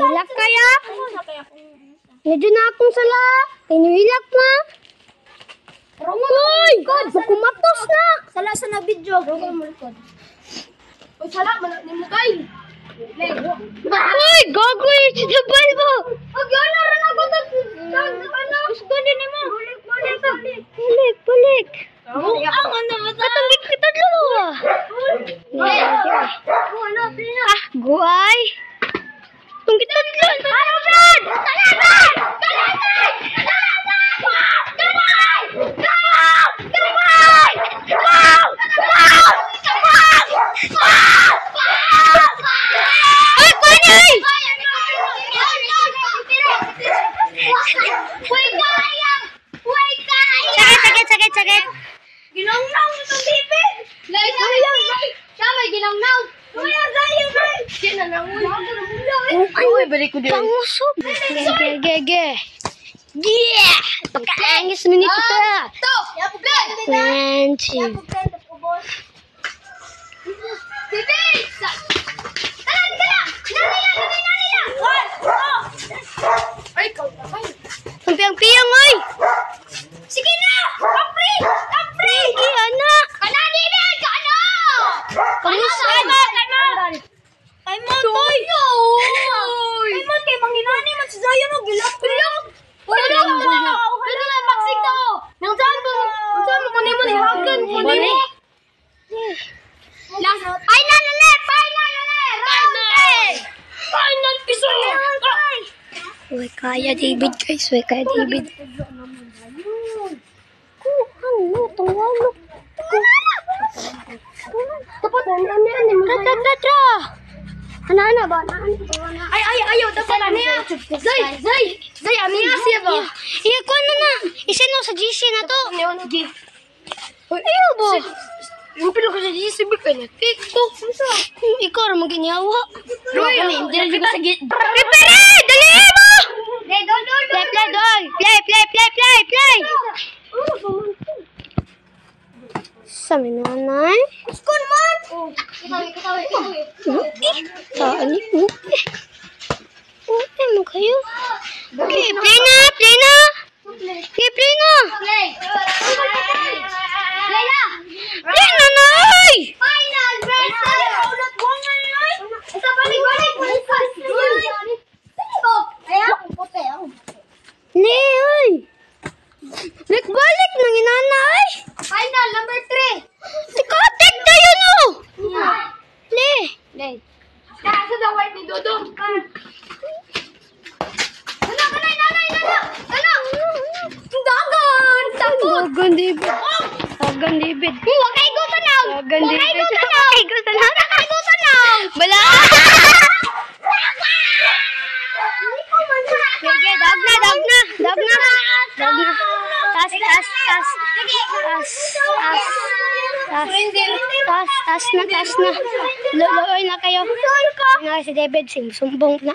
Hilak kaya? Medyo na akong sala. Hinihilak ma. Uy! Kumatos na. Sala sa na video. Uy, sala, manimukay. Uy! Gogoy! Sinabal mo! Pag-yana rin ako to. Gusto din mo. Balik. Ang ano ba ito? Katangit kita dalawa. Guay! Tunggit na dalawa. Ano, Brad? Kalaban! Ay, kuanay! Sakit. Ginangnaw itong bibig! Siya may ginangnaw! Uy, balik ko din. Pangusog. Ge. Yeah! Pagkaangis na nito ta. Fancy. Ang piyang-piyang, oy! Sige na! Kapri! Sige, anak! Kananinan! Kana! Pangusan! Kaimon, toy! Kaimon, kay manginani man si Zaya no, gilap-gilap! Wala na, paksik to! Nang saan mo kunin mo ni Hagan? Kunin mo! Final ulit! Final piso! Uy, kaya David, guys. Uy, kaya David. Ano? Tungwalo. Dapat, Tatra! Ana ba? Ay, ayaw, dapat niya! Zay, aniya siya ba? Iya, ko ano na? Isino sa GC na to. Iyo ba? Yung pilo ko sa GC, bika niya. Tiko, Ikaw rin mag-inyawa. Roy, hindi ko sa git. Prepare! Dali mo! Play! Sa minanay. Kuskun man! Katawi. Tali mo. Ano kayo? Okay, play na! Play na! Play na na! Ay! Final versus! Ulat buwangan yun! Isa balik! Leoy! Nagbalik ng inanay! Final number 3! Tikatik tayo no! Le! Kaso daw white ni Dodong! Nanay! Dagan! Dagan David. Huwag kayo gutanaw! Bala! Sige, dog na! Tas na. Loloy na kayo. Si David, sumbong na.